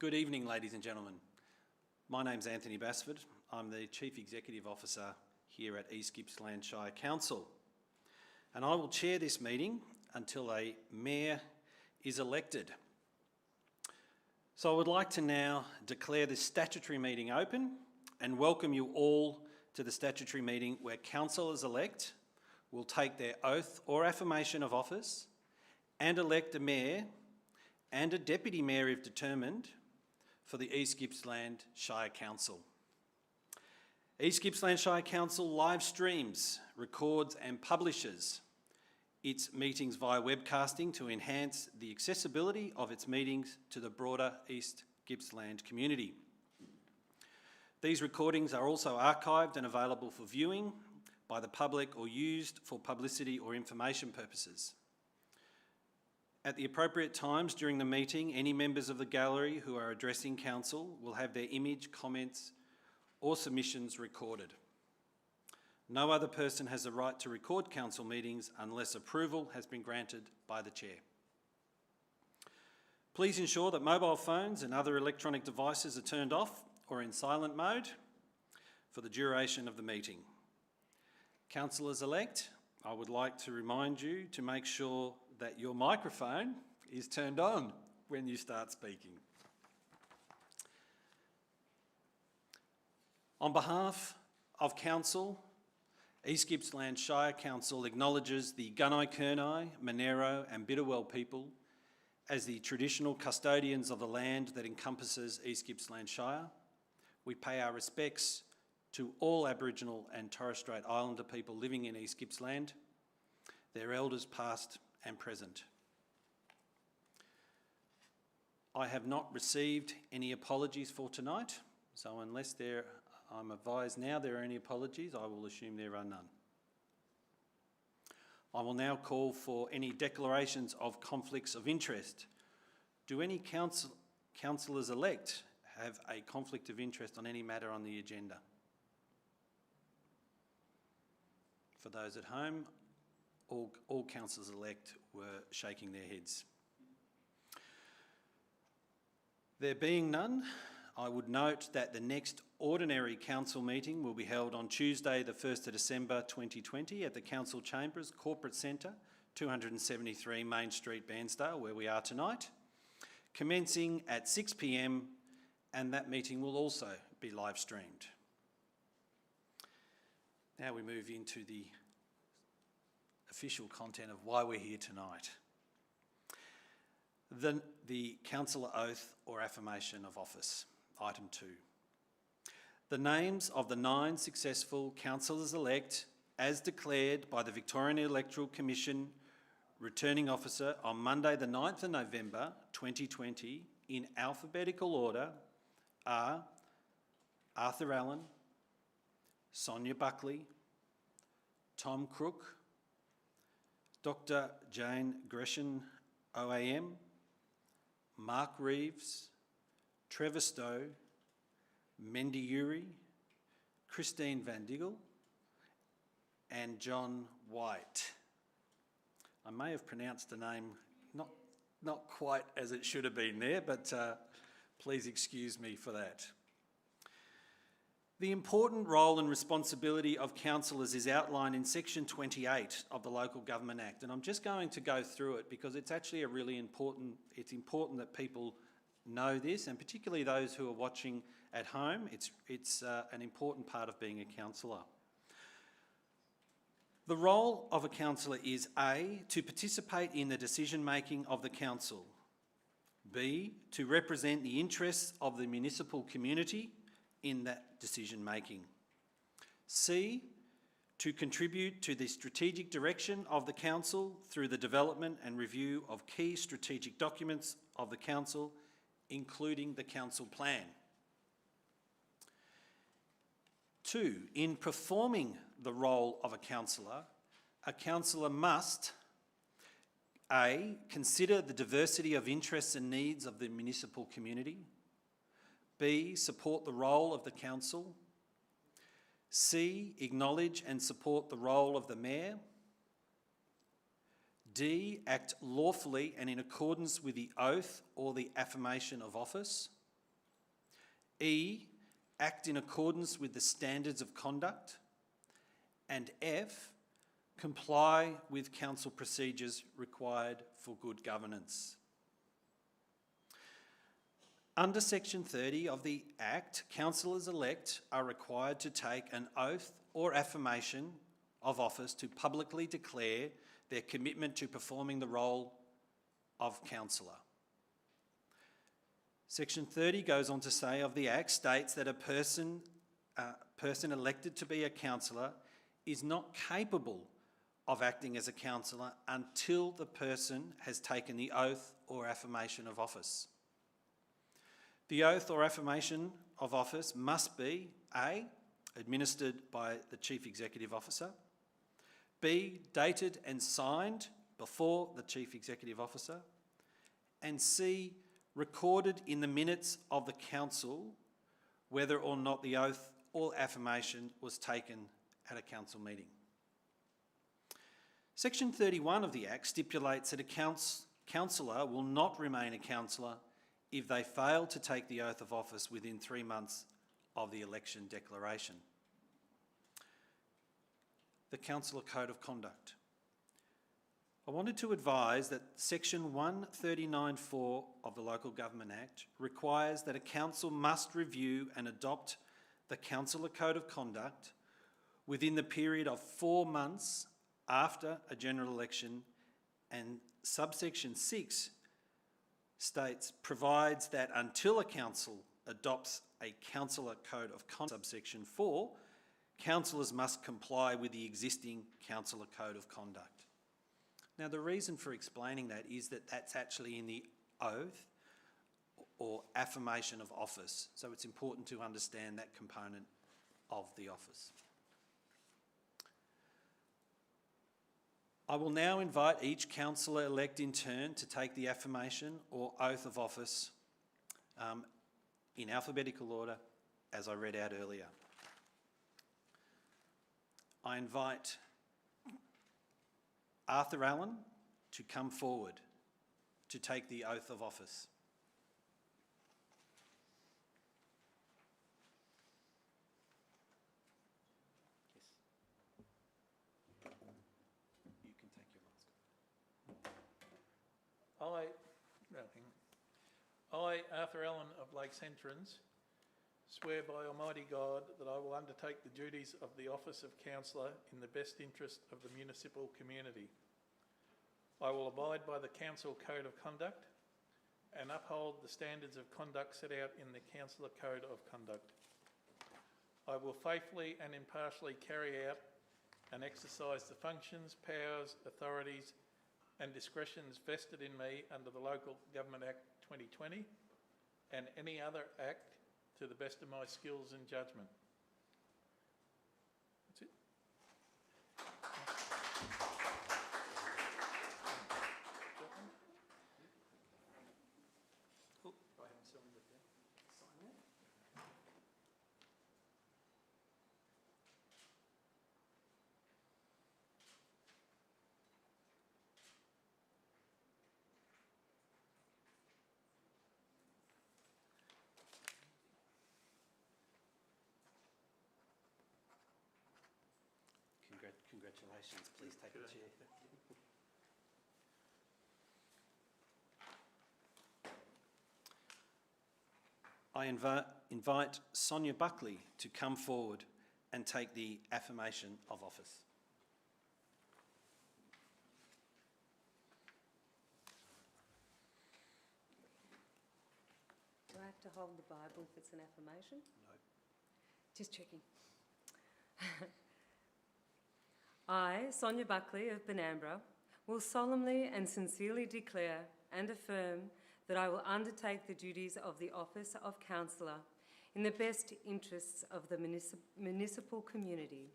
Good evening, ladies and gentlemen. My name's Anthony Basford. I'm the Chief Executive Officer here at East Gippsland Shire Council. And I will chair this meeting until a mayor is elected. So I would like to now declare this statutory meeting open and welcome you all to the statutory meeting where councillors-elect will take their oath or affirmation of office and elect a mayor and a deputy mayor if determined for the East Gippsland Shire Council. East Gippsland Shire Council live streams, records and publishes its meetings via webcasting to enhance the accessibility of its meetings to the broader East Gippsland community. These recordings are also archived and available for viewing by the public or used for publicity or information purposes. At the appropriate times during the meeting, any members of the gallery who are addressing council will have their image, comments or submissions recorded. No other person has the right to record council meetings unless approval has been granted by the chair. Please ensure that mobile phones and other electronic devices are turned off or in silent mode for the duration of the meeting. Councillors-elect, I would like to remind you to make sure that your microphone is turned on when you start speaking. On behalf of Council, East Gippsland Shire Council acknowledges the Gunai-Kurnai, Monero and Bidawal people as the traditional custodians of the land that encompasses East Gippsland Shire. We pay our respects to all Aboriginal and Torres Strait Islander people living in East Gippsland, their elders past and present. I have not received any apologies for tonight, so unless I'm advised now there are any apologies, I will assume there are none. I will now call for any declarations of conflicts of interest. Do any councillors-elect have a conflict of interest on any matter on the agenda? For those at home, all councillors-elect were shaking their heads. There being none, I would note that the next ordinary council meeting will be held on Tuesday the 1st of December 2020 at the Council Chambers Corporate Centre, 273 Main Street, Bairnsdale, where we are tonight, commencing at 6 p.m, and that meeting will also be live streamed. Now we move into the official content of why we're here tonight. The councillor oath or affirmation of office, item 2. The names of the 9 successful councillors-elect as declared by the Victorian Electoral Commission returning officer on Monday the 9th of November 2020 in alphabetical order are Arthur Allen, Sonia Buckley, Tom Crook, Dr. Jane Gresham OAM, Mark Reeves, Trevor Stowe, Mendy Uri, Christine Van Diggle and John White. I may have pronounced the name not quite as it should have been there, but please excuse me for that. The important role and responsibility of councillors is outlined in section 28 of the Local Government Act, and I'm just going to go through it because it's actually it's important that people know this, and particularly those who are watching at home. It's an important part of being a councillor. The role of a councillor is A, to participate in the decision-making of the council, B, to represent the interests of the municipal community in that decision-making, C, to contribute to the strategic direction of the council through the development and review of key strategic documents of the council, including the council plan. 2, in performing the role of a councillor must A, consider the diversity of interests and needs of the municipal community, B, support the role of the council, C, acknowledge and support the role of the mayor, D, act lawfully and in accordance with the oath or the affirmation of office, E, act in accordance with the standards of conduct, and F, comply with council procedures required for good governance. Under Section 30 of the Act, councillors-elect are required to take an oath or affirmation of office to publicly declare their commitment to performing the role of councillor. Section 30 goes on to say of the Act states that a person elected to be a councillor is not capable of acting as a councillor until the person has taken the oath or affirmation of office. The oath or affirmation of office must be A, administered by the Chief Executive Officer, B, dated and signed before the Chief Executive Officer, and C, recorded in the minutes of the council whether or not the oath or affirmation was taken at a council meeting. Section 31 of the Act stipulates that a councillor will not remain a councillor if they fail to take the oath of office within 3 months of the election declaration. The Councillor Code of Conduct. I wanted to advise that Section 139(4) of the Local Government Act requires that a council must review and adopt the Councillor Code of Conduct within the period of 4 months after a general election, and subsection 6 states, provides that until a council adopts a Councillor Code of Conduct, subsection 4, councillors must comply with the existing Councillor Code of Conduct. Now, the reason for explaining that is that that's actually in the oath or affirmation of office, so it's important to understand that component of the office. I will now invite each councillor-elect in turn to take the affirmation or oath of office in alphabetical order, as I read out earlier. I invite Arthur Allen to come forward to take the oath of office. Yes. You can take your mask. I, Arthur Allen of Lakes Entrance, swear by Almighty God that I will undertake the duties of the office of councillor in the best interest of the municipal community. I will abide by the Council Code of Conduct and uphold the standards of conduct set out in the Councillor Code of Conduct. I will faithfully and impartially carry out and exercise the functions, powers, authorities and discretions vested in me under the Local Government Act 2020 and any other act to the best of my skills and judgment. That's it. Cool. I haven't signed it yet. Sign that. Congratulations. Please take a chair. I invite Sonia Buckley to come forward and take the affirmation of office. Do I have to hold the Bible if it's an affirmation? No. Just checking. I, Sonia Buckley of Benambra, will solemnly and sincerely declare and affirm that I will undertake the duties of the office of councillor in the best interests of the municipal community.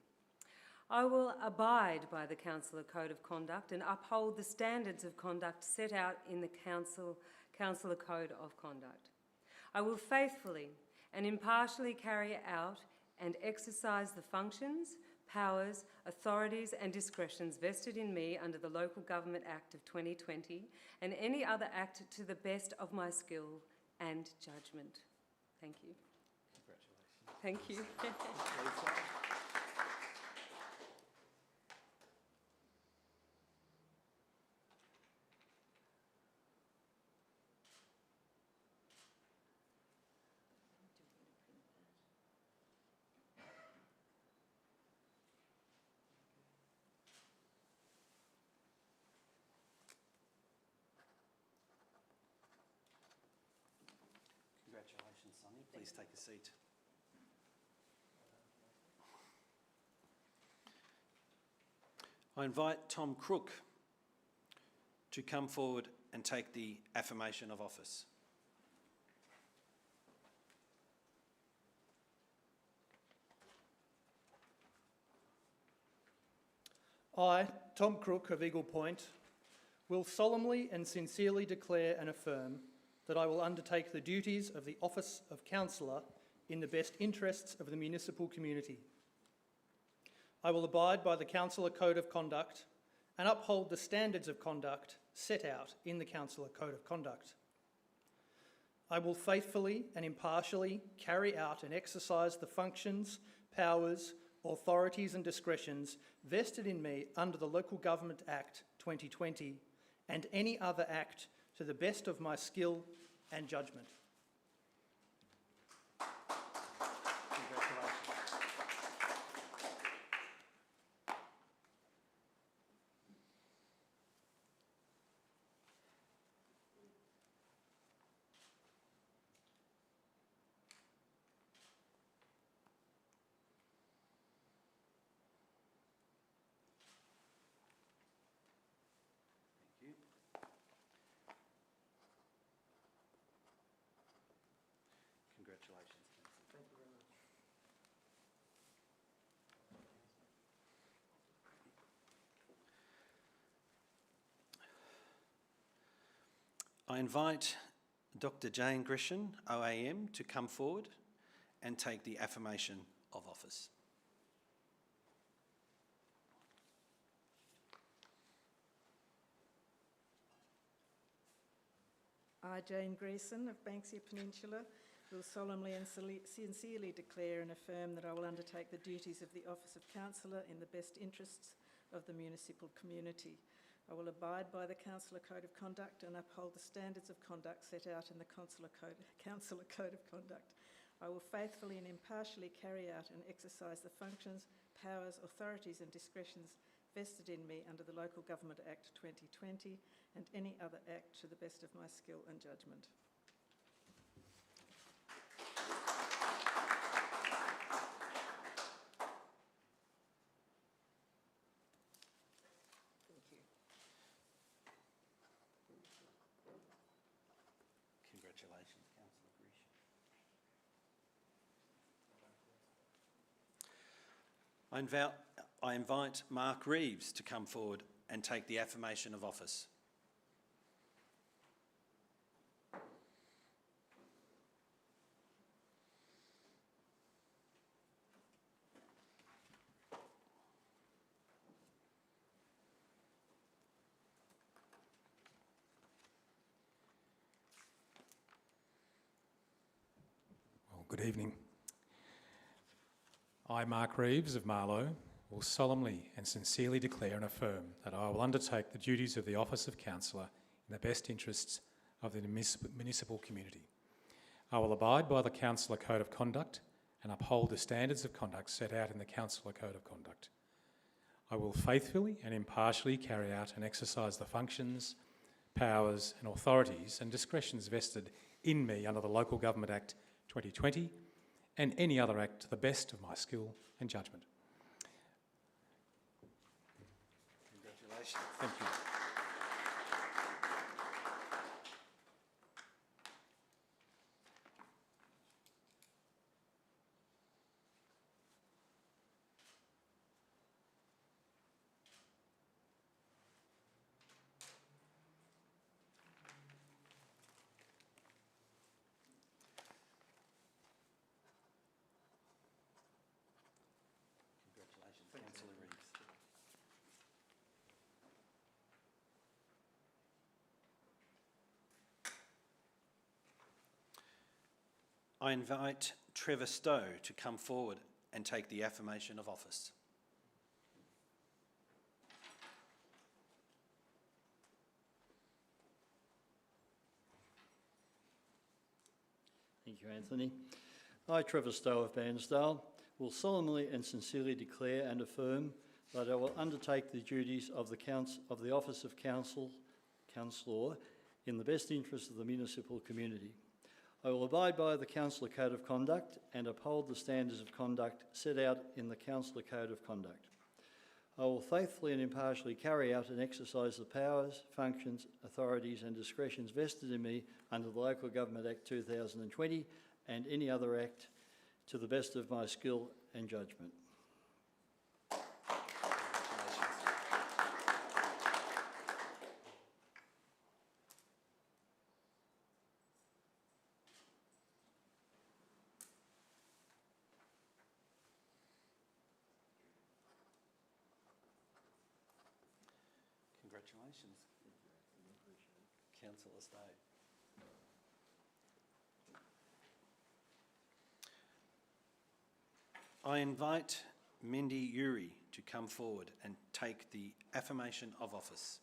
I will abide by the Councillor Code of Conduct and uphold the standards of conduct set out in the Councillor Code of Conduct. I will faithfully and impartially carry out and exercise the functions, powers, authorities and discretions vested in me under the Local Government Act of 2020 and any other act to the best of my skill and judgment. Thank you. Thank you. Congratulations, Sonia. Please take a seat. I invite Tom Crook to come forward and take the affirmation of office. I, Tom Crook of Eagle Point, will solemnly and sincerely declare and affirm that I will undertake the duties of the office of councillor in the best interests of the municipal community. I will abide by the Councillor Code of Conduct and uphold the standards of conduct set out in the Councillor Code of Conduct. I will faithfully and impartially carry out and exercise the functions, powers, authorities and discretions vested in me under the Local Government Act 2020 and any other act to the best of my skill and judgment. Congratulations, Councillor. Thank you very much. I invite Dr. Jane Gresham, OAM, to come forward and take the affirmation of office. I, Jane Grayson of Banksia Peninsula, will solemnly and sincerely declare and affirm that I will undertake the duties of the Office of Councillor in the best interests of the municipal community. I will abide by the Councillor Code of Conduct and uphold the standards of conduct set out in the Councillor Code of Conduct. I will faithfully and impartially carry out and exercise the functions, powers, authorities and discretions vested in me under the Local Government Act 2020 and any other act to the best of my skill and judgment. Thank you. Congratulations, Councillor Gresham. I invite Mark Reeves to come forward and take the affirmation of office. Well, good evening. I, Mark Reeves of Marlow, will solemnly and sincerely declare and affirm that I will undertake the duties of the Office of Councillor in the best interests of the municipal community. I will abide by the Councillor Code of Conduct and uphold the standards of conduct set out in the Councillor Code of Conduct. I will faithfully and impartially carry out and exercise the functions, powers and authorities and discretions vested in me under the Local Government Act 2020 and any other act to the best of my skill and judgment. Congratulations. Thank you. Congratulations, Councillor Reeves. I invite Trevor Stowe to come forward and take the affirmation of office. Thank you, Anthony. I, Trevor Stowe of Bairnsdale, will solemnly and sincerely declare and affirm that I will undertake the duties of the office of councillor in the best interest of the municipal community. I will abide by the Councillor Code of Conduct and uphold the standards of conduct set out in the Councillor Code of Conduct. I will faithfully and impartially carry out and exercise the powers, functions, authorities and discretions vested in me under the Local Government Act 2020 and any other act to the best of my skill and judgment. Congratulations, Councillor Stowe. I invite Mindy Yuri to come forward and take the affirmation of office.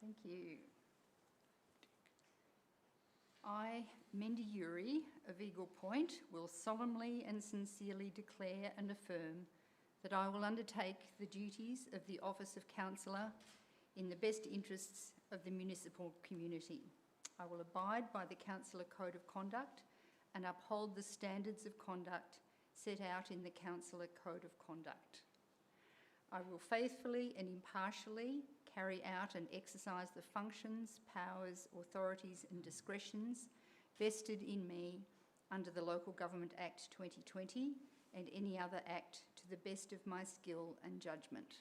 Thank you. I, Mindy Yuri of Eagle Point, will solemnly and sincerely declare and affirm that I will undertake the duties of the office of councillor in the best interests of the municipal community. I will abide by the Councillor Code of Conduct and uphold the standards of conduct set out in the Councillor Code of Conduct. I will faithfully and impartially carry out and exercise the functions, powers, authorities and discretions vested in me under the Local Government Act 2020 and any other act to the best of my skill and judgment.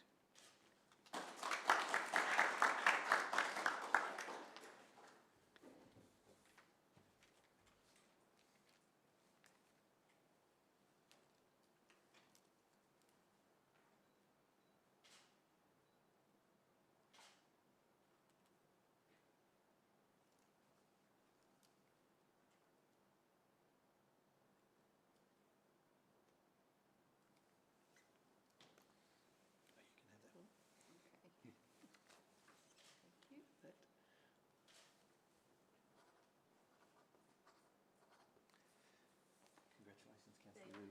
Congratulations, Councillor Yuri.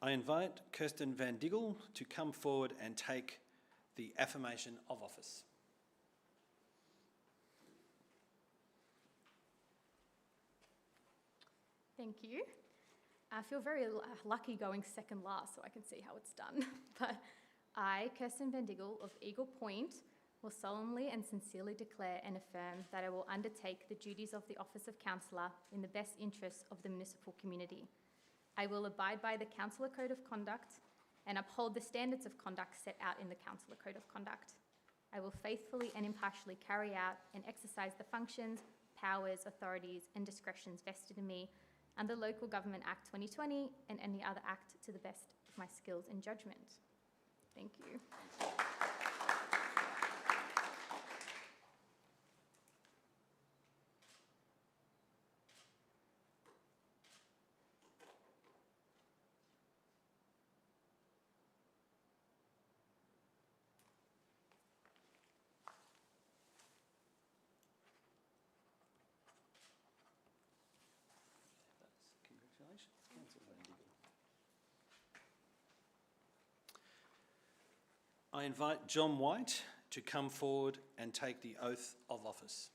I invite Kirsten Van Diggle to come forward and take the affirmation of office. Thank you. I feel very lucky going second last so I can see how it's done. But I, Kirsten Van Diggle of Eagle Point, will solemnly and sincerely declare and affirm that I will undertake the duties of the office of councillor in the best interests of the municipal community. I will abide by the Councillor Code of Conduct and uphold the standards of conduct set out in the Councillor Code of Conduct. I will faithfully and impartially carry out and exercise the functions, powers, authorities and discretions vested in me under Local Government Act 2020 and any other act to the best of my skills and judgment. Thank you. Congratulations, Councillor Van Diggle. I invite John White to come forward and take the oath of office.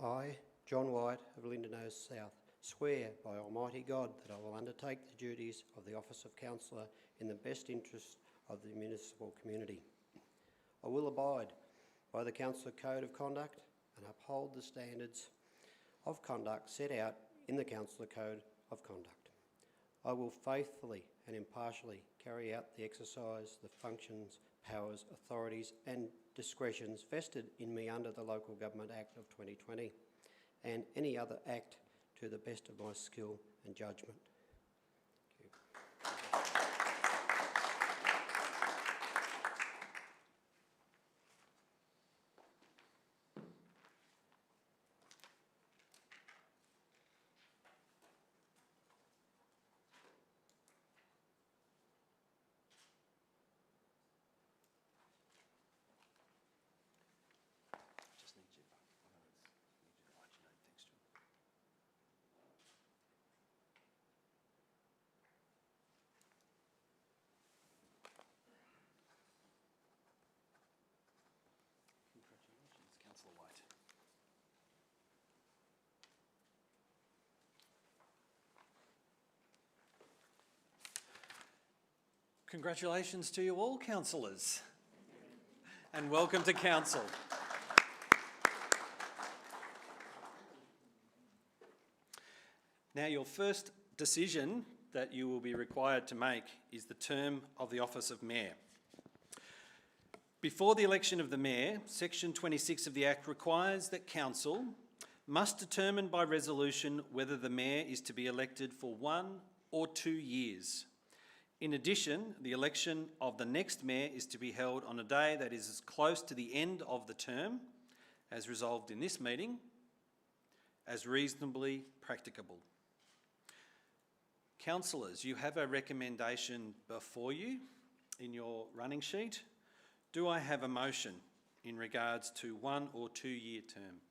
I, John White of Lindenhurst South, swear by Almighty God that I will undertake the duties of the office of councillor in the best interest of the municipal community. I will abide by the Councillor Code of Conduct and uphold the standards of conduct set out in the Councillor Code of Conduct. I will faithfully and impartially carry out the exercise, the functions, powers, authorities and discretions vested in me under the Local Government Act of 2020 and any other act to the best of my skill and judgment. Just need you. Need you to write your name. Thanks, John. Congratulations, Councillor White. Congratulations to you all, councillors, and welcome to council. Now, your first decision that you will be required to make is the term of the office of Mayor. Before the election of the Mayor, Section 26 of the Act requires that Council must determine by resolution whether the Mayor is to be elected for 1 or 2 years. In addition, the election of the next Mayor is to be held on a day that is as close to the end of the term, as resolved in this meeting, as reasonably practicable. Councillors, you have a recommendation before you in your running sheet. Do I have a motion in regards to 1 or 2 year term?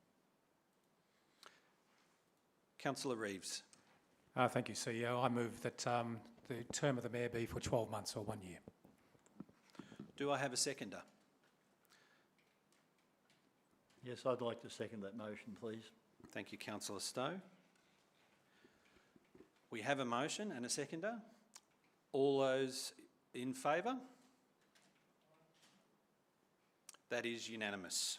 Councillor Reeves. Thank you, CEO. I move that the term of the Mayor be for 12 months or 1 year. Do I have a seconder? Yes, I'd like to second that motion, please. Thank you, Councillor Stowe. We have a motion and a seconder. All those in favour? That is unanimous.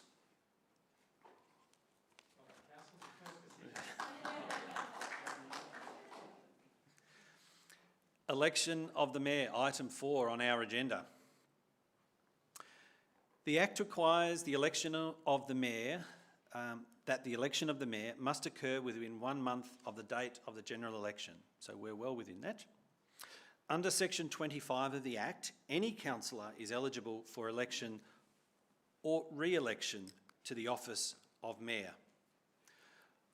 Election of the Mayor, item 4 on our agenda. The Act requires the election of the Mayor, that the election of the Mayor must occur within 1 month of the date of the general election. So we're well within that. Under Section 25 of the Act, any councillor is eligible for election or re-election to the office of Mayor.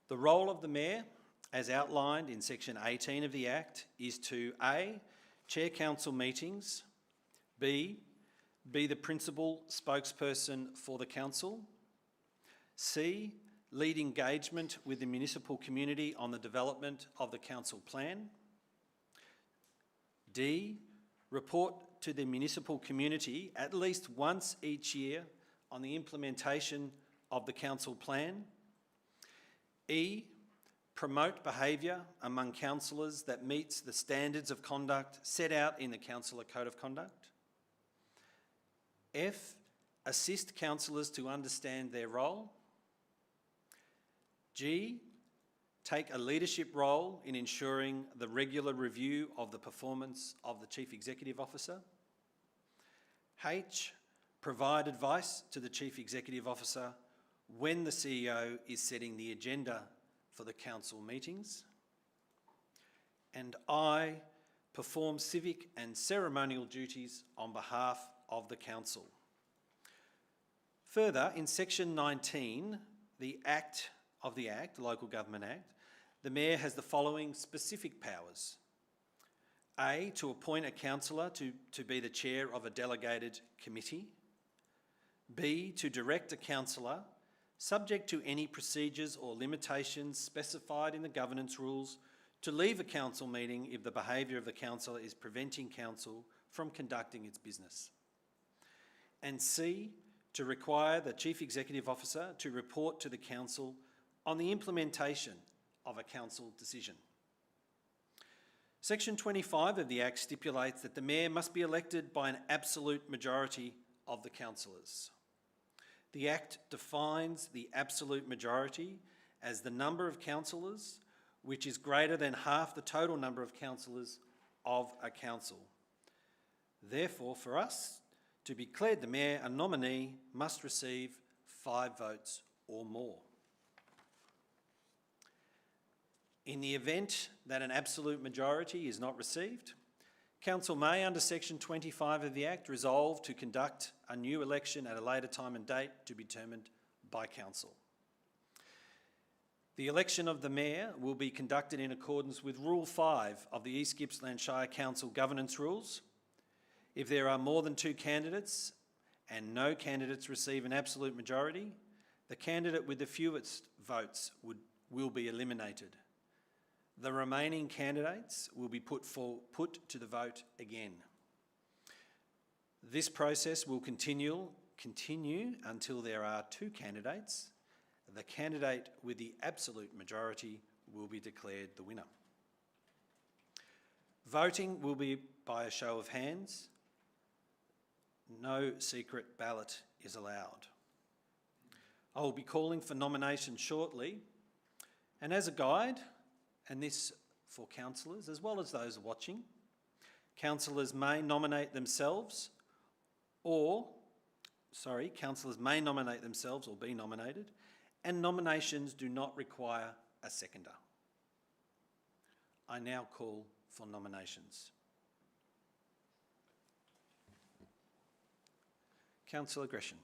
The role of the Mayor, as outlined in Section 18 of the Act, is to A, chair council meetings, B, be the principal spokesperson for the council, C, lead engagement with the municipal community on the development of the council plan, D, report to the municipal community at least once each year on the implementation of the council plan, E, promote behaviour among councillors that meets the standards of conduct set out in the Councillor Code of Conduct, F, assist councillors to understand their role, G, take a leadership role in ensuring the regular review of the performance of the Chief Executive Officer, H, provide advice to the Chief Executive Officer when the CEO is setting the agenda for the council meetings, and I, perform civic and ceremonial duties on behalf of the council. Further, in Section 19, the Local Government Act, the Mayor has the following specific powers. A, to appoint a councillor to be the chair of a delegated committee. B, to direct a councillor, subject to any procedures or limitations specified in the governance rules, to leave a council meeting if the behaviour of the councillor is preventing council from conducting its business. And C, to require the Chief Executive Officer to report to the council on the implementation of a council decision. Section 25 of the Act stipulates that the Mayor must be elected by an absolute majority of the councillors. The Act defines the absolute majority as the number of councillors which is greater than half the total number of councillors of a council. Therefore, for us to be declared the Mayor, a nominee must receive 5 votes or more. In the event that an absolute majority is not received, Council may, under Section 25 of the Act, resolve to conduct a new election at a later time and date to be determined by Council. The election of the Mayor will be conducted in accordance with Rule 5 of the East Gippsland Shire Council Governance Rules. If there are more than 2 candidates and no candidates receive an absolute majority, the candidate with the fewest votes will be eliminated. The remaining candidates will be put to the vote again. This process will continue until there are 2 candidates. The candidate with the absolute majority will be declared the winner. Voting will be by a show of hands. No secret ballot is allowed. I will be calling for nominations shortly, and as a guide, and this for councillors as well as those watching, councillors may nominate themselves or be nominated, and nominations do not require a seconder. I now call for nominations. Councillor Gresham.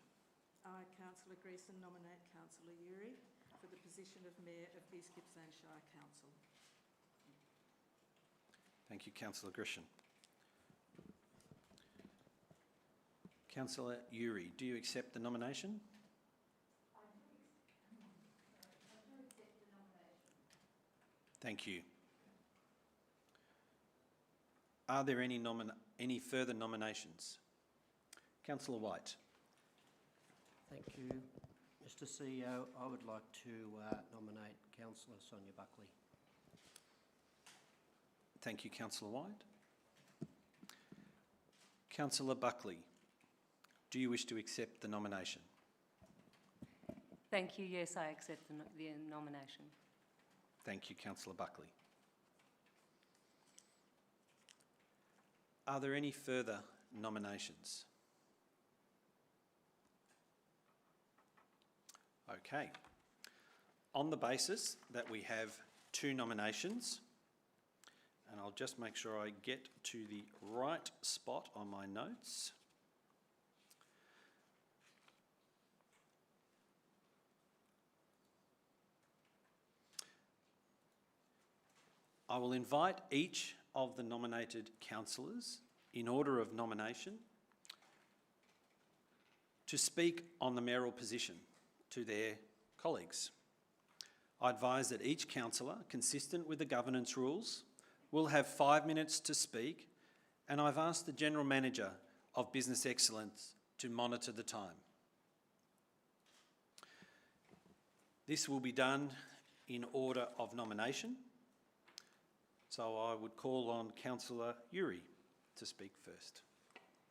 I, Councillor Greason, nominate Councillor Uri for the position of Mayor of East Gippsland Shire Council. Thank you, Councillor Gresham. Councillor Uri, do you accept the nomination? I do accept the nomination. Thank you. Are there any further nominations? Councillor White. Thank you, Mr. CEO. I would like to nominate Councillor Sonia Buckley. Thank you, Councillor White. Councillor Buckley, do you wish to accept the nomination? Thank you. Yes, I accept the nomination. Thank you, Councillor Buckley. Are there any further nominations? Okay. On the basis that we have 2 nominations, and I'll just make sure I get to the right spot on my notes. I will invite each of the nominated councillors in order of nomination to speak on the mayoral position to their colleagues. I advise that each councillor, consistent with the governance rules, will have 5 minutes to speak, and I've asked the General Manager of Business Excellence to monitor the time. This will be done in order of nomination. So I would call on Councillor Uri to speak first.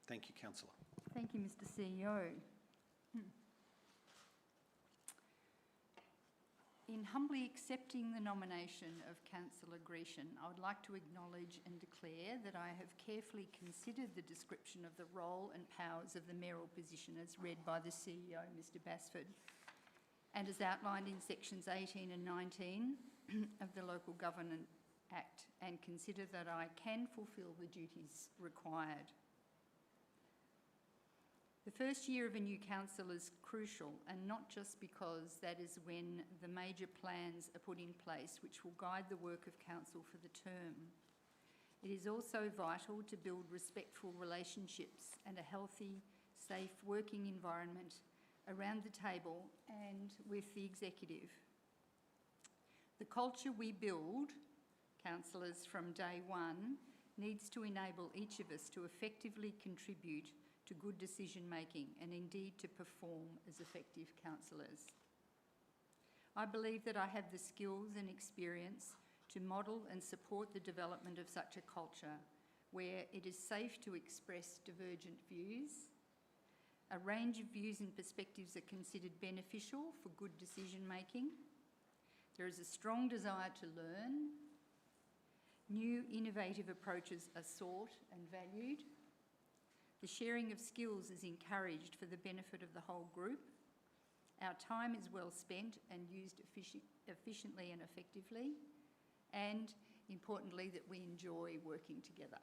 Thank you, Councillor. Thank you, Mr. CEO. In humbly accepting the nomination of Councillor Gresham, I would like to acknowledge and declare that I have carefully considered the description of the role and powers of the mayoral position as read by the CEO, Mr. Basford, and as outlined in sections 18 and 19 of the Local Government Act, and consider that I can fulfil the duties required. The first year of a new council is crucial, and not just because that is when the major plans are put in place which will guide the work of council for the term. It is also vital to build respectful relationships and a healthy, safe working environment around the table and with the executive. The culture we build, councillors, from day one, needs to enable each of us to effectively contribute to good decision making and indeed to perform as effective councillors. I believe that I have the skills and experience to model and support the development of such a culture where it is safe to express divergent views. A range of views and perspectives are considered beneficial for good decision making. There is a strong desire to learn. New innovative approaches are sought and valued. The sharing of skills is encouraged for the benefit of the whole group. Our time is well spent and used efficiently and effectively, and importantly, that we enjoy working together.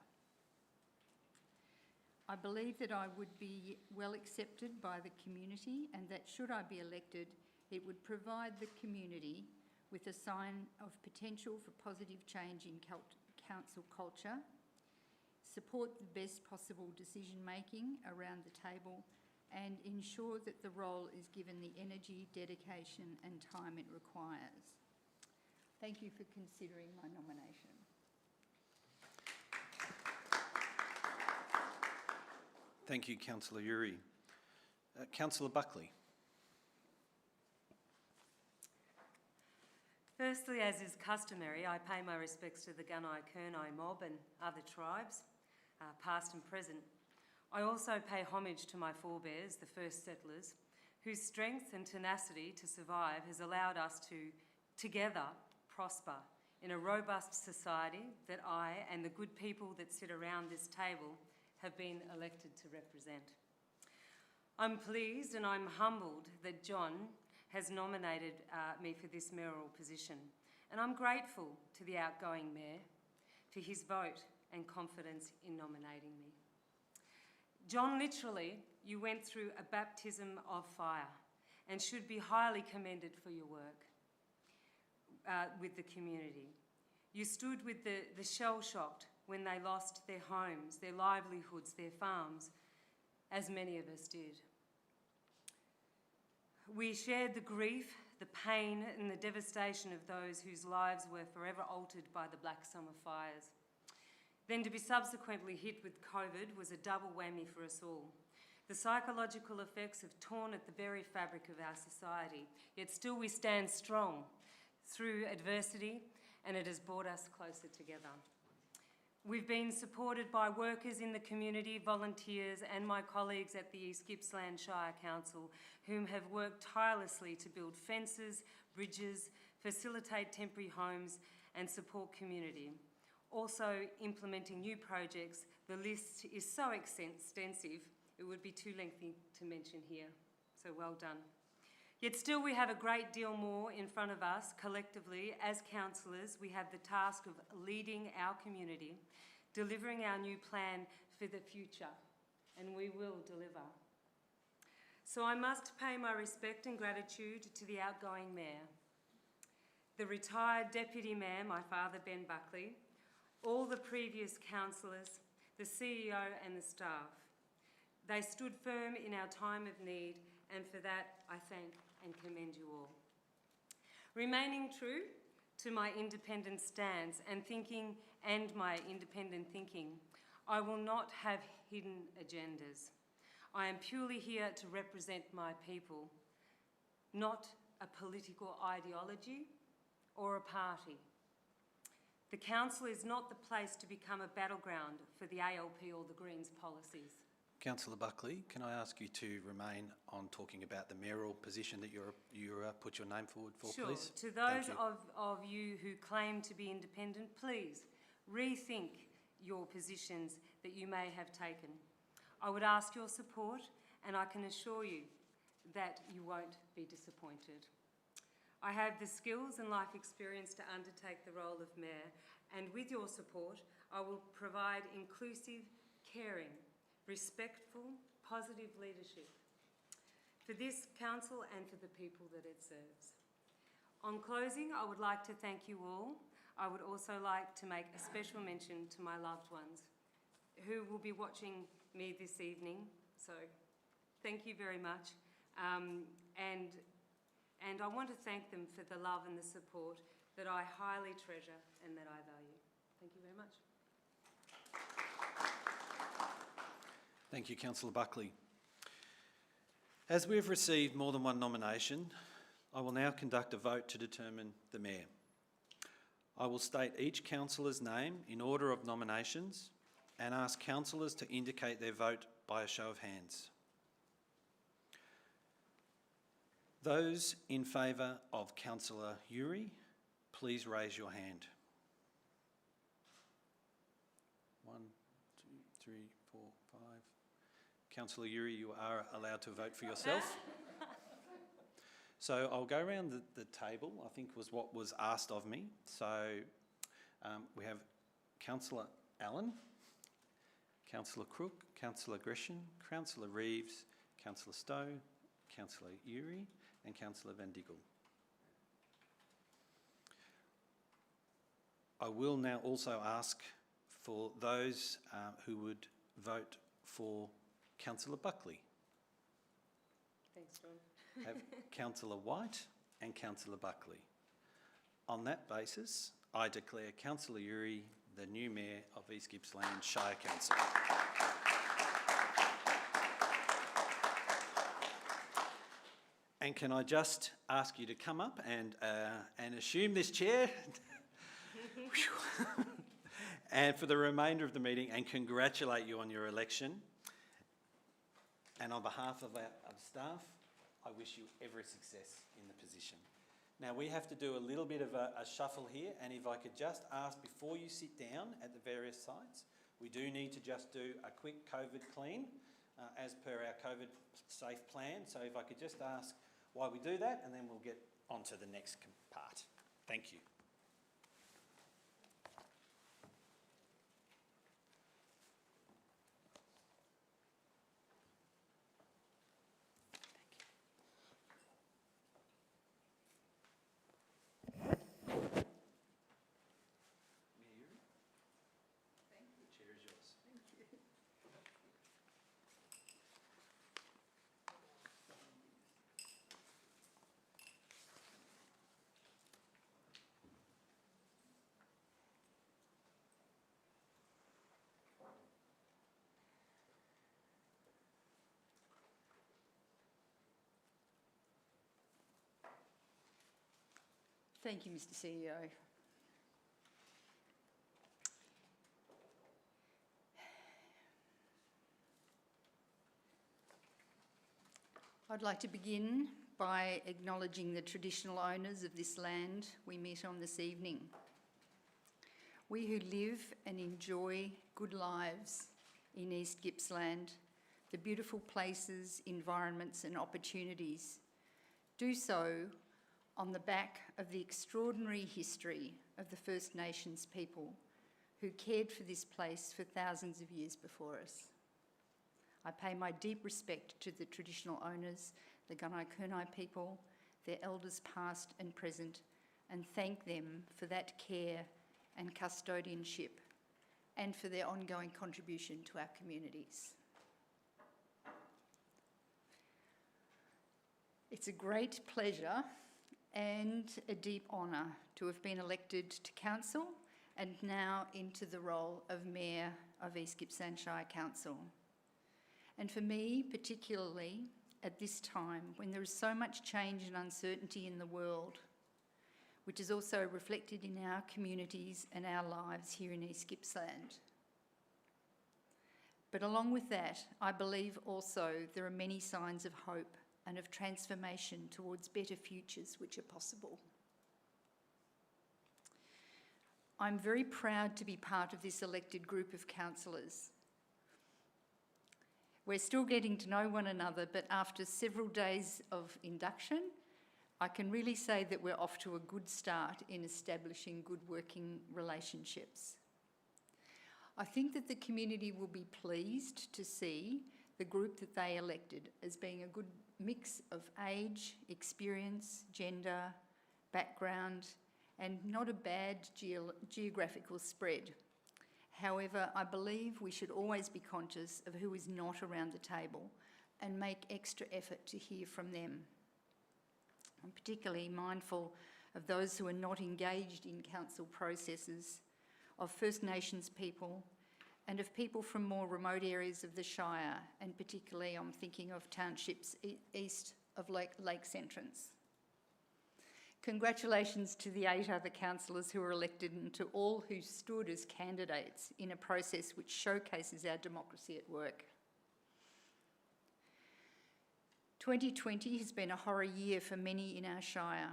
I believe that I would be well accepted by the community, and that should I be elected, it would provide the community with a sign of potential for positive change in council culture, support the best possible decision making around the table, and ensure that the role is given the energy, dedication and time it requires. Thank you for considering my nomination. Thank you, Councillor Uri. Councillor Buckley. Firstly, as is customary, I pay my respects to the Gunai-Kurnai mob and other tribes, past and present. I also pay homage to my forebears, the first settlers, whose strength and tenacity to survive has allowed us to, together, prosper in a robust society that I and the good people that sit around this table have been elected to represent. I'm pleased and I'm humbled that John has nominated me for this mayoral position, and I'm grateful to the outgoing mayor for his vote and confidence in nominating me. John, literally, you went through a baptism of fire and should be highly commended for your work with the community. You stood with the shell-shocked when they lost their homes, their livelihoods, their farms, as many of us did. We shared the grief, the pain and the devastation of those whose lives were forever altered by the Black Summer fires. Then to be subsequently hit with COVID was a double whammy for us all. The psychological effects have torn at the very fabric of our society, yet still we stand strong through adversity, and it has brought us closer together. We've been supported by workers in the community, volunteers and my colleagues at the East Gippsland Shire Council, whom have worked tirelessly to build fences, bridges, facilitate temporary homes and support community. Also implementing new projects. The list is so extensive it would be too lengthy to mention here, so well done. Yet still we have a great deal more in front of us. Collectively, as councillors, we have the task of leading our community, delivering our new plan for the future, and we will deliver. So I must pay my respect and gratitude to the outgoing mayor, the retired deputy mayor, my father Ben Buckley, all the previous councillors, the CEO and the staff. They stood firm in our time of need, and for that I thank and commend you all. Remaining true to my independent stance and my independent thinking, I will not have hidden agendas. I am purely here to represent my people, not a political ideology or a party. The council is not the place to become a battleground for the ALP or the Greens policies. Councillor Buckley, can I ask you to remain on talking about the mayoral position that you put your name forward for, sure. please? To those of you who claim to be independent, please rethink your positions that you may have taken. I would ask your support, and I can assure you that you won't be disappointed. I have the skills and life experience to undertake the role of mayor, and with your support, I will provide inclusive, caring, respectful, positive leadership for this council and for the people that it serves. On closing, I would like to thank you all. I would also like to make a special mention to my loved ones who will be watching me this evening. So thank you very much. And I want to thank them for the love and the support that I highly treasure and that I value. Thank you very much. Thank you, Councillor Buckley. As we have received more than one nomination, I will now conduct a vote to determine the mayor. I will state each councillor's name in order of nominations and ask councillors to indicate their vote by a show of hands. Those in favour of Councillor Uri, please raise your hand. 1, 2, 3, 4, 5. Councillor Uri, you are allowed to vote for yourself. So I'll go around the table, I think was what was asked of me. So we have Councillor Allen, Councillor Crook, Councillor Gresham, Councillor Reeves, Councillor Stowe, Councillor Uri and Councillor Van Diggle. I will now also ask for those who would vote for Councillor Buckley. Thanks, John. Have Councillor White and Councillor Buckley. On that basis, I declare Councillor Uri the new Mayor of East Gippsland Shire Council. And can I just ask you to come up and assume this chair? And for the remainder of the meeting, and congratulate you on your election. And on behalf of our staff, I wish you every success in the position. Now we have to do a little bit of a shuffle here, and if I could just ask before you sit down at the various sites, we do need to just do a quick COVID clean as per our COVID safe plan. So if I could just ask why we do that, and then we'll get on to the next part. Thank you. Thank you, Mr. CEO. I'd like to begin by acknowledging the traditional owners of this land we meet on this evening. We who live and enjoy good lives in East Gippsland, the beautiful places, environments and opportunities, do so on the back of the extraordinary history of the First Nations people who cared for this place for thousands of years before us. I pay my deep respect to the traditional owners, the Gunai people, their elders past and present, and thank them for that care and custodianship and for their ongoing contribution to our communities. It's a great pleasure and a deep honour to have been elected to council and now into the role of Mayor of East Gippsland Shire Council. And for me, particularly at this time when there is so much change and uncertainty in the world, which is also reflected in our communities and our lives here in East Gippsland. But along with that, I believe also there are many signs of hope and of transformation towards better futures which are possible. I'm very proud to be part of this elected group of councillors. We're still getting to know one another, but after several days of induction, I can really say that we're off to a good start in establishing good working relationships. I think that the community will be pleased to see the group that they elected as being a good mix of age, experience, gender, background, and not a bad geographical spread. However, I believe we should always be conscious of who is not around the table and make extra effort to hear from them. I'm particularly mindful of those who are not engaged in council processes, of First Nations people, and of people from more remote areas of the Shire, and particularly I'm thinking of townships east of Lakes Entrance. Congratulations to the 8 other councillors who were elected and to all who stood as candidates in a process which showcases our democracy at work. 2020 has been a horror year for many in our shire.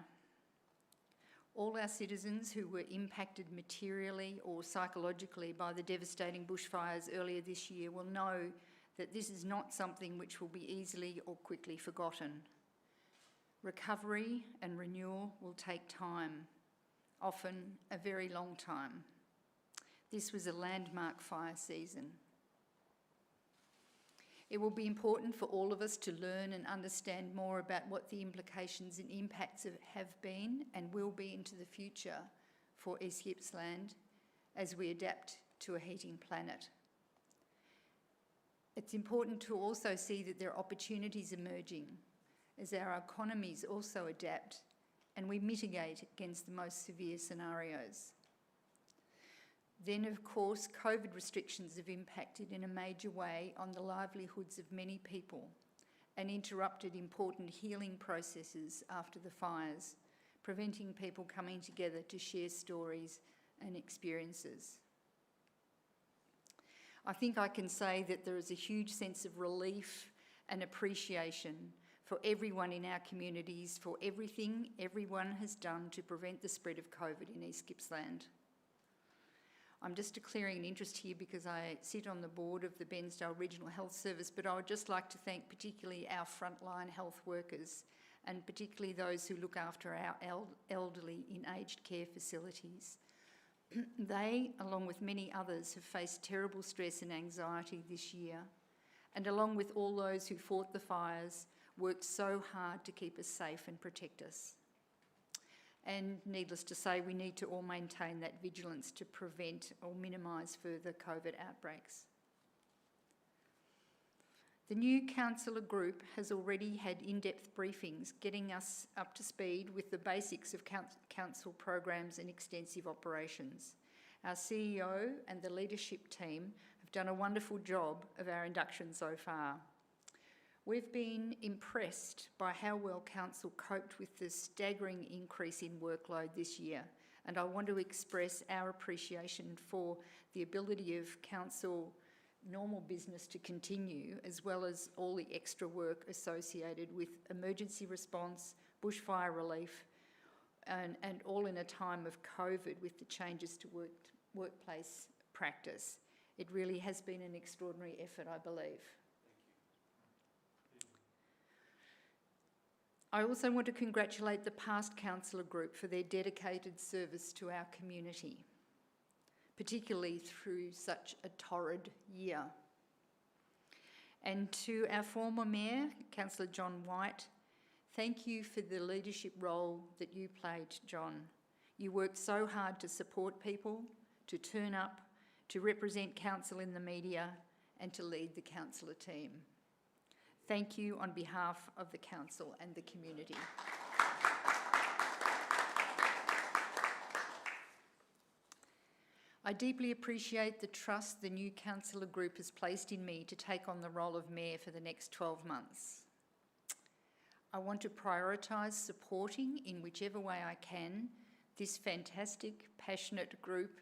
All our citizens who were impacted materially or psychologically by the devastating bushfires earlier this year will know that this is not something which will be easily or quickly forgotten. Recovery and renewal will take time, often a very long time. This was a landmark fire season. It will be important for all of us to learn and understand more about what the implications and impacts have been and will be into the future for East Gippsland as we adapt to a heating planet. It's important to also see that there are opportunities emerging as our economies also adapt and we mitigate against the most severe scenarios. Then, of course, COVID restrictions have impacted in a major way on the livelihoods of many people and interrupted important healing processes after the fires, preventing people coming together to share stories and experiences. I think I can say that there is a huge sense of relief and appreciation for everyone in our communities, for everything everyone has done to prevent the spread of COVID in East Gippsland. I'm just declaring an interest here because I sit on the board of the Bensdale Regional Health Service, but I would just like to thank particularly our frontline health workers and particularly those who look after our elderly in aged care facilities. They, along with many others, have faced terrible stress and anxiety this year, and along with all those who fought the fires, worked so hard to keep us safe and protect us. And needless to say, we need to all maintain that vigilance to prevent or minimise further COVID outbreaks. The new councillor group has already had in-depth briefings, getting us up to speed with the basics of council programs and extensive operations. Our CEO and the leadership team have done a wonderful job of our induction so far. We've been impressed by how well Council coped with the staggering increase in workload this year, and I want to express our appreciation for the ability of Council normal business to continue, as well as all the extra work associated with emergency response, bushfire relief, and all in a time of COVID with the changes to workplace practice. It really has been an extraordinary effort, I believe. I also want to congratulate the past councillor group for their dedicated service to our community, particularly through such a torrid year. And to our former mayor, Councillor John White, thank you for the leadership role that you played, John. You worked so hard to support people, to turn up, to represent council in the media, and to lead the councillor team. Thank you on behalf of the council and the community. I deeply appreciate the trust the new councillor group has placed in me to take on the role of mayor for the next 12 months. I want to prioritise supporting, in whichever way I can, this fantastic, passionate group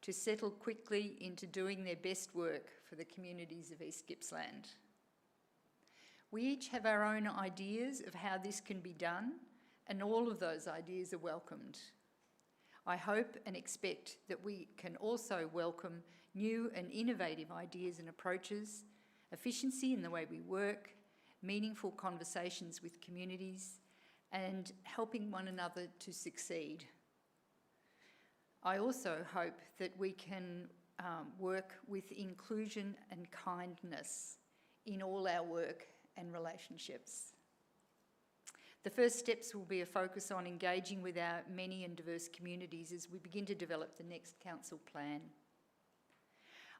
to settle quickly into doing their best work for the communities of East Gippsland. We each have our own ideas of how this can be done, and all of those ideas are welcomed. I hope and expect that we can also welcome new and innovative ideas and approaches, efficiency in the way we work, meaningful conversations with communities, and helping one another to succeed. I also hope that we can work with inclusion and kindness in all our work and relationships. The first steps will be a focus on engaging with our many and diverse communities as we begin to develop the next council plan.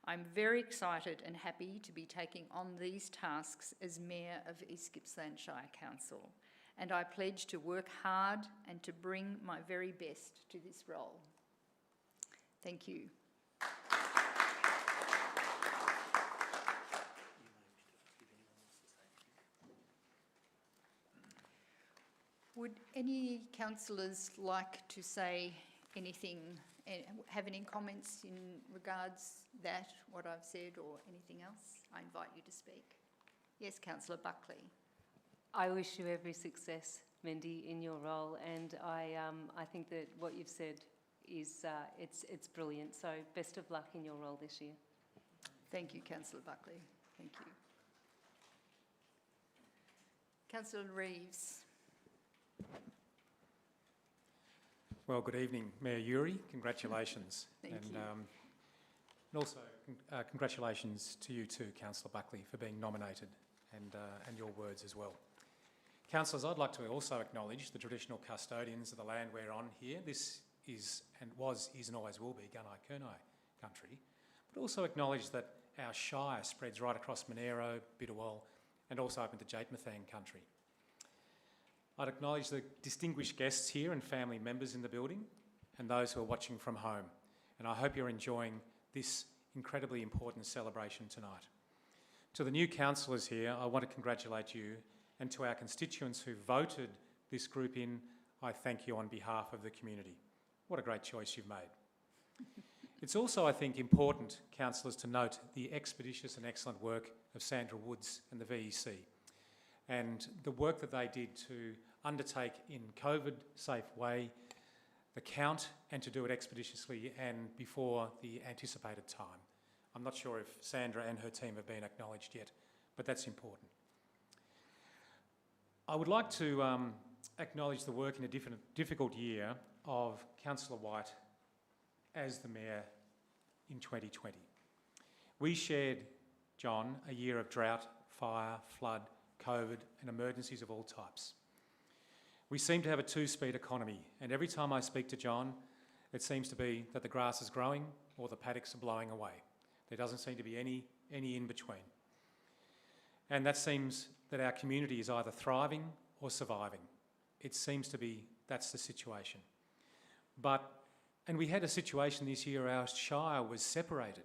I'm very excited and happy to be taking on these tasks as Mayor of East Gippsland Shire Council, and I pledge to work hard and to bring my very best to this role. Thank you. Would any councillors like to say anything, have any comments in regards that, what I've said, or anything else? I invite you to speak. Yes, Councillor Buckley. I wish you every success, Mendy, in your role, and I think that what you've said is it's brilliant. So best of luck in your role this year. Thank you, Councillor Buckley. Thank you. Councillor Reeves. Well, good evening, Mayor Uri. Congratulations. Thank you. And also congratulations to you too, Councillor Buckley, for being nominated and your words as well. Councillors, I'd like to also acknowledge the traditional custodians of the land we're on here. This is and always will be Gunai Kurnai country, but also acknowledge that our shire spreads right across Monero, Bidawal, and also up into Jaitmathang country. I'd acknowledge the distinguished guests here and family members in the building and those who are watching from home. And I hope you're enjoying this incredibly important celebration tonight. To the new councillors here, I want to congratulate you, and to our constituents who voted this group in, I thank you on behalf of the community. What a great choice you've made. It's also, I think, important, councillors, to note the expeditious and excellent work of Sandra Woods and the VEC, and the work that they did to undertake in COVID-safe way the count, and to do it expeditiously and before the anticipated time. I'm not sure if Sandra and her team have been acknowledged yet, but that's important. I would like to acknowledge the work in a difficult year of Councillor White as the Mayor in 2020. We shared, John, a year of drought, fire, flood, COVID and emergencies of all types. We seem to have a two-speed economy, and every time I speak to John, it seems to be that the grass is growing or the paddocks are blowing away. There doesn't seem to be any in between. And that seems that our community is either thriving or surviving. It seems to be that's the situation. And we had a situation this year, our shire was separated,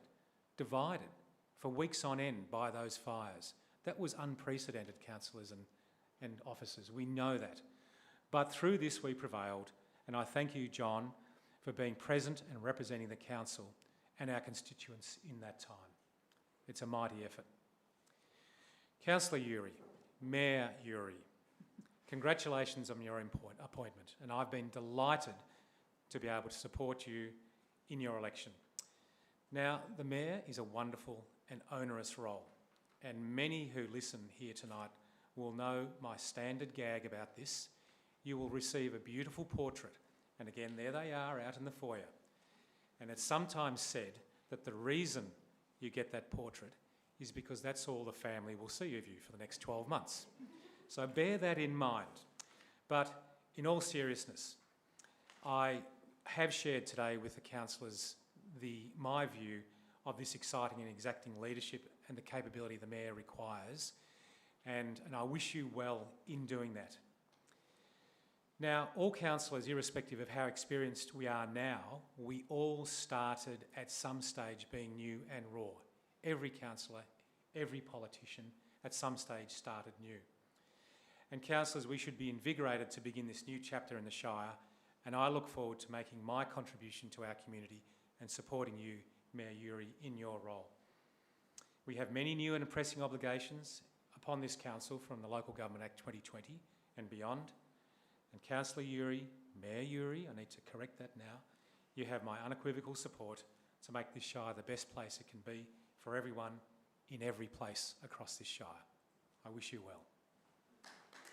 divided for weeks on end by those fires. That was unprecedented, councillors and officers. We know that. But through this we prevailed, and I thank you, John, for being present and representing the council and our constituents in that time. It's a mighty effort. Councillor Uri, Mayor Uri, congratulations on your appointment, and I've been delighted to be able to support you in your election. Now, the Mayor is a wonderful and onerous role, and many who listen here tonight will know my standard gag about this. You will receive a beautiful portrait, and again, there they are out in the foyer. And it's sometimes said that the reason you get that portrait is because that's all the family will see of you for the next 12 months. So bear that in mind. But in all seriousness, I have shared today with the councillors my view of this exciting and exacting leadership and the capability the Mayor requires, and I wish you well in doing that. Now, all councillors, irrespective of how experienced we are now, we all started at some stage being new and raw. Every councillor, every politician at some stage started new. And councillors, we should be invigorated to begin this new chapter in the Shire, and I look forward to making my contribution to our community and supporting you, Mayor Uri, in your role. We have many new and pressing obligations upon this council from the Local Government Act 2020 and beyond. And Councillor Uri, Mayor Uri, I need to correct that now, you have my unequivocal support to make this Shire the best place it can be for everyone in every place across this Shire. I wish you well.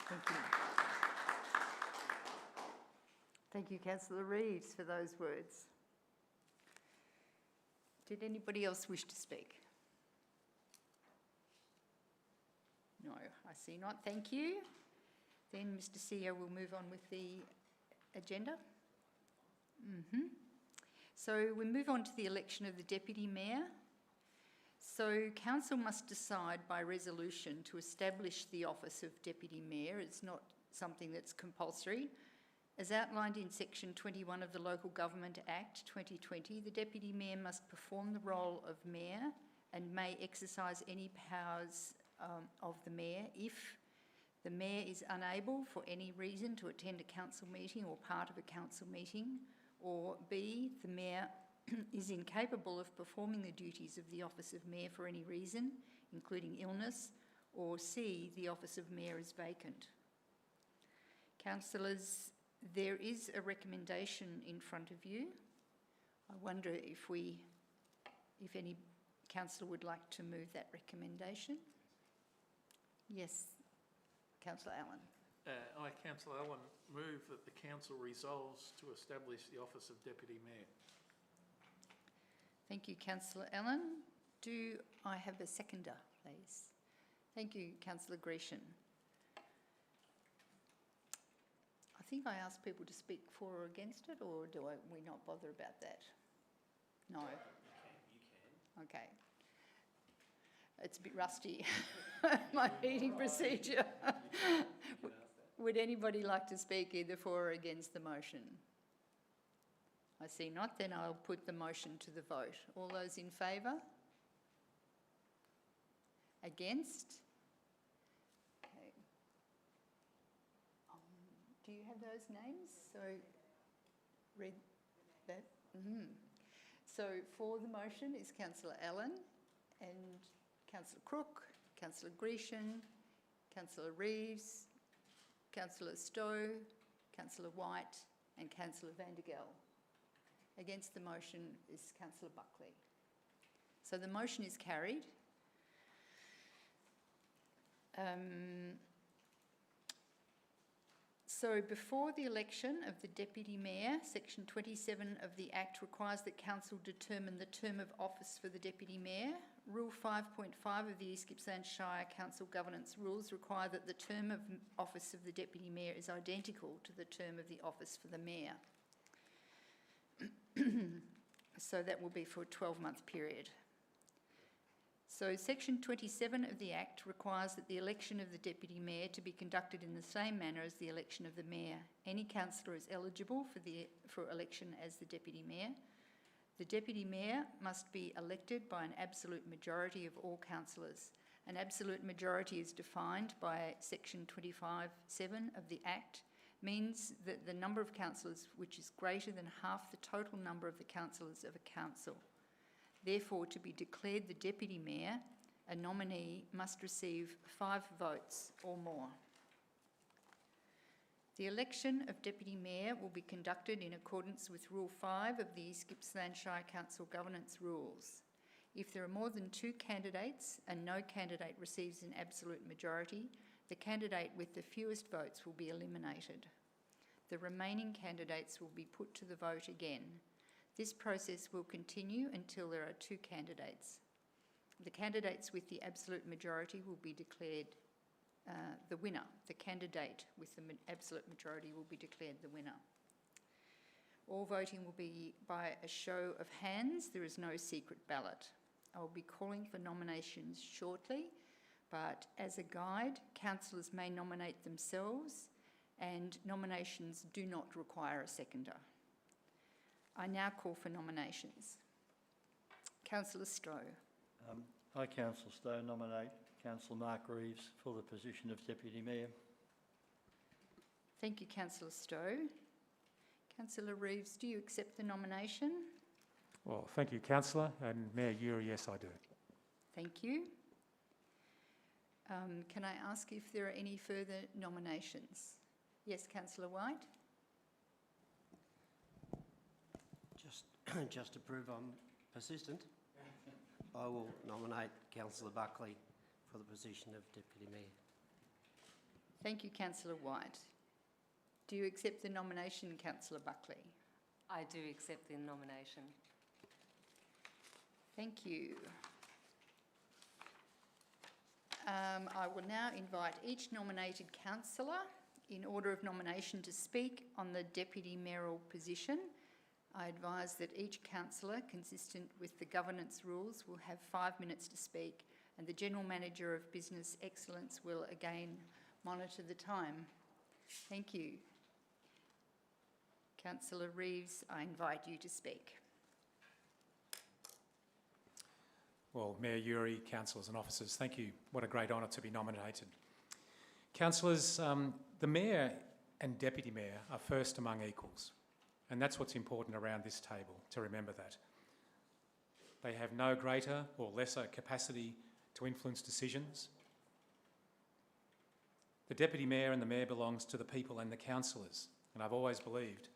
Thank you. Thank you, Councillor Reeves, for those words. Did anybody else wish to speak? No, I see not. Thank you. Then, Mr. CEO, we'll move on with the agenda. So we move on to the election of the Deputy Mayor. So Council must decide by resolution to establish the office of Deputy Mayor. It's not something that's compulsory. As outlined in Section 21 of the Local Government Act 2020, the Deputy Mayor must perform the role of Mayor and may exercise any powers of the Mayor if The Mayor is unable for any reason to attend a council meeting or part of a council meeting, or B, the Mayor is incapable of performing the duties of the office of Mayor for any reason, including illness, or C, the office of Mayor is vacant. Councillors, there is a recommendation in front of you. I wonder if any councillor would like to move that recommendation. Yes, Councillor Allen. I, Councillor Allen, move that the council resolves to establish the office of Deputy Mayor. Thank you, Councillor Allen. Do I have a seconder, please? Thank you, Councillor Grecian. I think I asked people to speak for or against it, or do we not bother about that? No? You can. Okay. It's a bit rusty, my meeting procedure. Would anybody like to speak either for or against the motion? I see not, then I'll put the motion to the vote. All those in favour? Against? Okay. Do you have those names? So, read that. So, for the motion is Councillor Allen and Councillor Crook, Councillor Grecian, Councillor Reeves, Councillor Stowe, Councillor White and Councillor Vandergel. Against the motion is Councillor Buckley. So the motion is carried. So before the election of the Deputy Mayor, Section 27 of the Act requires that Council determine the term of office for the Deputy Mayor. Rule 5.5 of the East Gippsland Shire Council Governance Rules require that the term of office of the Deputy Mayor is identical to the term of the office for the Mayor. So that will be for a 12-month period. So Section 27 of the Act requires that the election of the Deputy Mayor to be conducted in the same manner as the election of the Mayor. Any councillor is eligible for election as the Deputy Mayor. The Deputy Mayor must be elected by an absolute majority of all councillors. An absolute majority is defined by Section 25(7) of the Act, means that the number of councillors which is greater than half the total number of the councillors of a council. Therefore, to be declared the Deputy Mayor, a nominee must receive 5 votes or more. The election of Deputy Mayor will be conducted in accordance with Rule 5 of the East Gippsland Shire Council Governance Rules. If there are more than 2 candidates and no candidate receives an absolute majority, the candidate with the fewest votes will be eliminated. The remaining candidates will be put to the vote again. This process will continue until there are 2 candidates. The candidates with the absolute majority will be declared the winner. The candidate with the absolute majority will be declared the winner. All voting will be by a show of hands. There is no secret ballot. I will be calling for nominations shortly, but as a guide, councillors may nominate themselves and nominations do not require a seconder. I now call for nominations. Councillor Stowe. I, Councillor Stowe, nominate Councillor Mark Reeves for the position of Deputy Mayor. Thank you, Councillor Stowe. Councillor Reeves, do you accept the nomination? Well, thank you, Councillor, and Mayor Uri, yes, I do. Thank you. Can I ask if there are any further nominations? Yes, Councillor White. Just to prove I'm persistent, I will nominate Councillor Buckley for the position of Deputy Mayor. Thank you, Councillor White. Do you accept the nomination, Councillor Buckley? I do accept the nomination. Thank you. I will now invite each nominated councillor in order of nomination to speak on the Deputy Mayoral position. I advise that each councillor, consistent with the governance rules, will have 5 minutes to speak, and the General Manager of Business Excellence will again monitor the time. Thank you. Councillor Reeves, I invite you to speak. Well, Mayor Uri, councillors and officers, thank you. What a great honour to be nominated. Councillors, the Mayor and Deputy Mayor are first among equals, and that's what's important around this table, to remember that. They have no greater or lesser capacity to influence decisions. The Deputy Mayor and the Mayor belongs to the people and the councillors, and I've always believed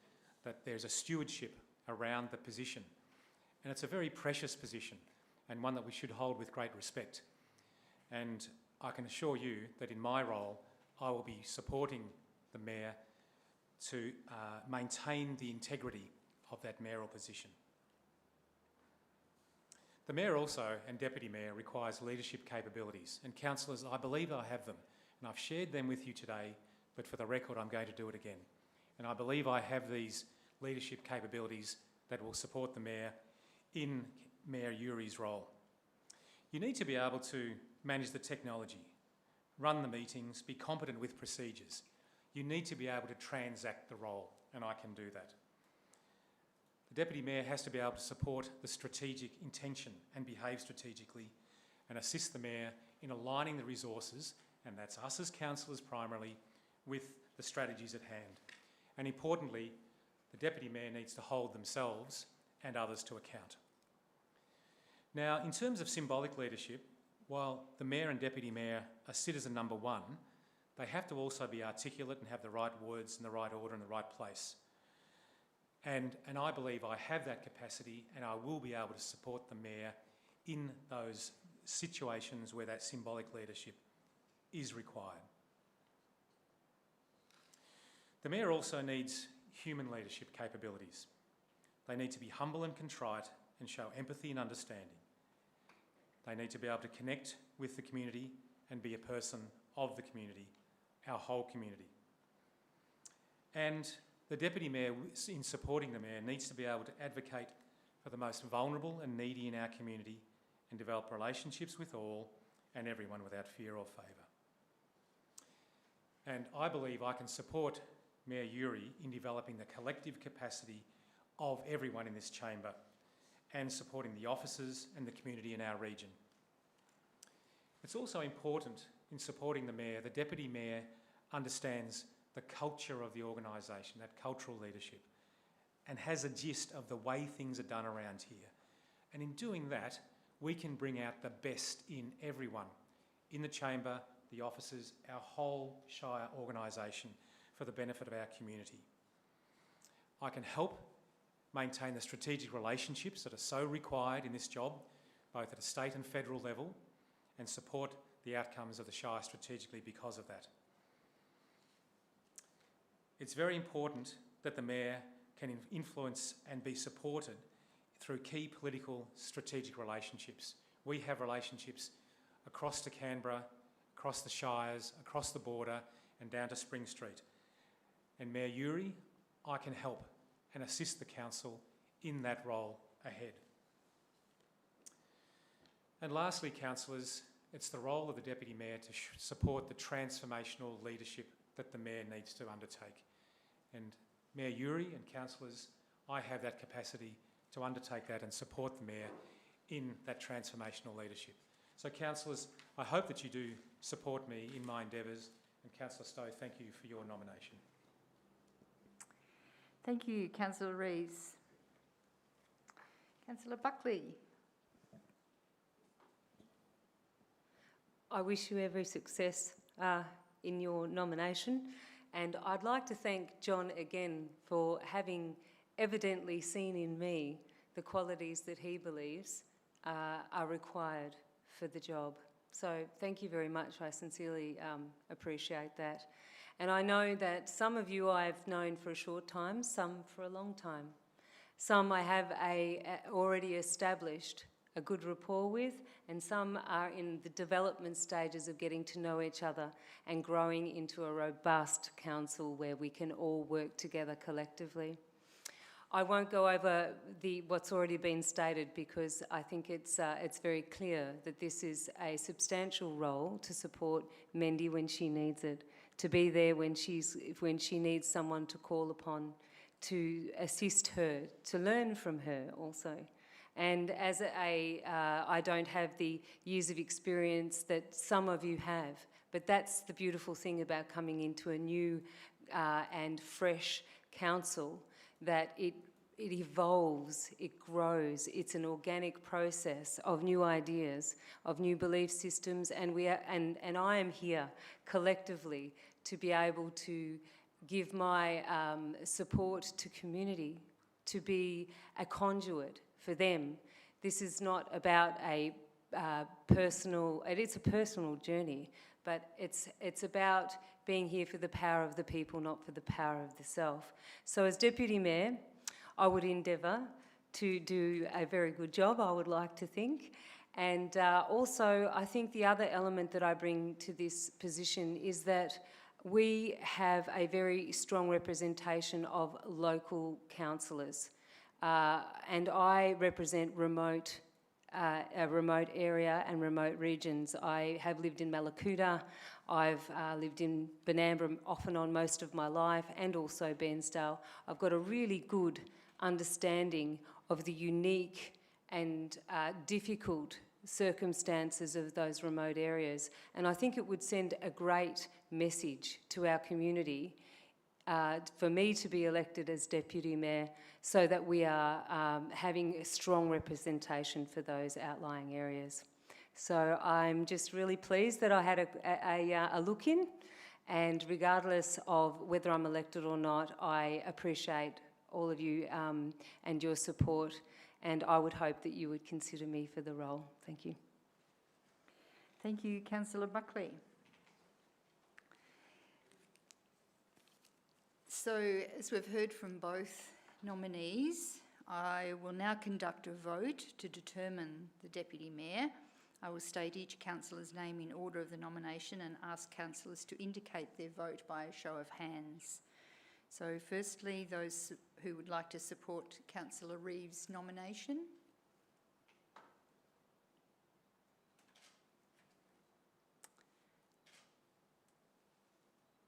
that there's a stewardship around the position, and it's a very precious position and one that we should hold with great respect. And I can assure you that in my role, I will be supporting the Mayor to maintain the integrity of that mayoral position. The Mayor also, and Deputy Mayor, requires leadership capabilities, and councillors, I believe I have them, and I've shared them with you today, but for the record, I'm going to do it again. And I believe I have these leadership capabilities that will support the Mayor in Mayor Uri's role. You need to be able to manage the technology, run the meetings, be competent with procedures. You need to be able to transact the role, and I can do that. The Deputy Mayor has to be able to support the strategic intention and behave strategically and assist the Mayor in aligning the resources, and that's us as councillors primarily, with the strategies at hand. And importantly, the Deputy Mayor needs to hold themselves and others to account. Now, in terms of symbolic leadership, while the Mayor and Deputy Mayor are citizen number one, they have to also be articulate and have the right words in the right order in the right place. And I believe I have that capacity, and I will be able to support the Mayor in those situations where that symbolic leadership is required. The Mayor also needs human leadership capabilities. They need to be humble and contrite and show empathy and understanding. They need to be able to connect with the community and be a person of the community, our whole community. And the Deputy Mayor, in supporting the Mayor, needs to be able to advocate for the most vulnerable and needy in our community and develop relationships with all and everyone without fear or favour. And I believe I can support Mayor Uri in developing the collective capacity of everyone in this chamber and supporting the officers and the community in our region. It's also important in supporting the Mayor, the Deputy Mayor understands the culture of the organisation, that cultural leadership, and has a gist of the way things are done around here. And in doing that, we can bring out the best in everyone, in the chamber, the officers, our whole Shire organisation, for the benefit of our community. I can help maintain the strategic relationships that are so required in this job, both at a state and federal level, and support the outcomes of the Shire strategically because of that. It's very important that the Mayor can influence and be supported through key political strategic relationships. We have relationships across to Canberra, across the Shires, across the border and down to Spring Street. And Mayor Uri, I can help and assist the Council in that role ahead. And lastly, councillors, it's the role of the Deputy Mayor to support the transformational leadership that the Mayor needs to undertake. And Mayor Uri and councillors, I have that capacity to undertake that and support the Mayor in that transformational leadership. So councillors, I hope that you do support me in my endeavours, and Councillor Stowe, thank you for your nomination. Thank you, Councillor Rees. Councillor Buckley. I wish you every success in your nomination, and I'd like to thank John again for having evidently seen in me the qualities that he believes are required for the job. So thank you very much. I sincerely appreciate that. And I know that some of you I've known for a short time, some for a long time. Some I have already established a good rapport with, and some are in the development stages of getting to know each other and growing into a robust council where we can all work together collectively. I won't go over what's already been stated because I think it's very clear that this is a substantial role to support Mendy when she needs it, to be there when she needs someone to call upon, to assist her, to learn from her also. And as I don't have the years of experience that some of you have, But that's the beautiful thing about coming into a new and fresh council, that it evolves, it grows. It's an organic process of new ideas, of new belief systems, and I am here collectively to be able to give my support to community, to be a conduit for them. This is not about a personal, it is a personal journey, but it's about being here for the power of the people, not for the power of the self. So as Deputy Mayor, I would endeavour to do a very good job, I would like to think. And also, I think the other element that I bring to this position is that we have a very strong representation of local councillors. And I represent a remote area and remote regions. I have lived in Mallacoota, I've lived in Benambra off and on most of my life, and also Bairnsdale. I've got a really good understanding of the unique and difficult circumstances of those remote areas. And I think it would send a great message to our community for me to be elected as Deputy Mayor, so that we are having a strong representation for those outlying areas. So I'm just really pleased that I had a look in, and regardless of whether I'm elected or not, I appreciate all of you and your support, and I would hope that you would consider me for the role. Thank you. Thank you, Councillor Buckley. So, as we've heard from both nominees, I will now conduct a vote to determine the Deputy Mayor. I will state each councillor's name in order of the nomination and ask councillors to indicate their vote by a show of hands. So firstly, those who would like to support Councillor Reeves' nomination.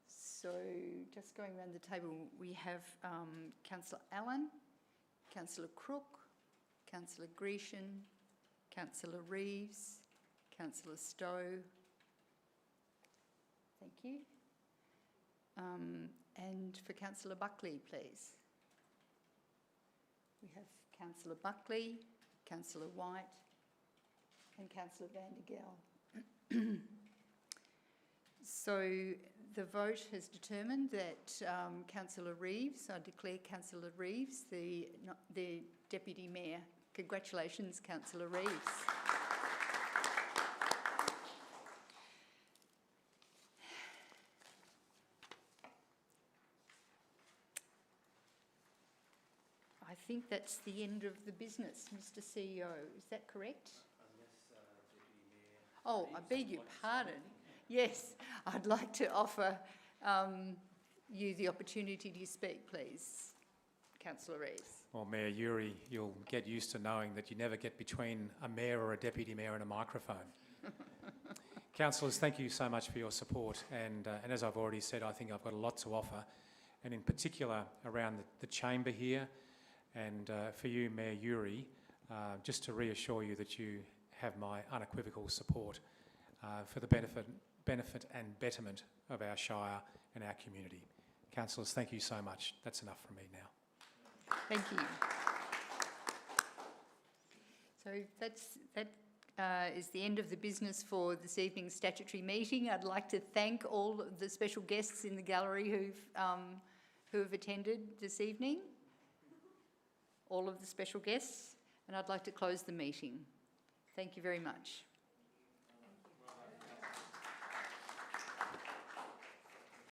So just going around the table, we have Councillor Allen, Councillor Crook, Councillor Grecian, Councillor Reeves, Councillor Stowe. Thank you. And for Councillor Buckley, please. We have Councillor Buckley, Councillor White and Councillor Van der Gel. So the vote has determined that Councillor Reeves, I declare Councillor Reeves the Deputy Mayor. Congratulations, Councillor Reeves. I think that's the end of the business, Mr. CEO. Is that correct? Oh, I beg your pardon. Yes, I'd like to offer you the opportunity to speak, please. Councillor Reeves. Well, Mayor Uri, you'll get used to knowing that you never get between a mayor or a deputy mayor and a microphone. Councillors, thank you so much for your support. And as I've already said, I think I've got a lot to offer, and in particular around the chamber here. And for you, Mayor Uri, just to reassure you that you have my unequivocal support for the benefit and betterment of our shire and our community. Councillors, thank you so much. That's enough from me now. Thank you. So that is the end of the business for this evening's statutory meeting. I'd like to thank all of the special guests in the gallery who have attended this evening, all of the special guests, and I'd like to close the meeting. Thank you very much.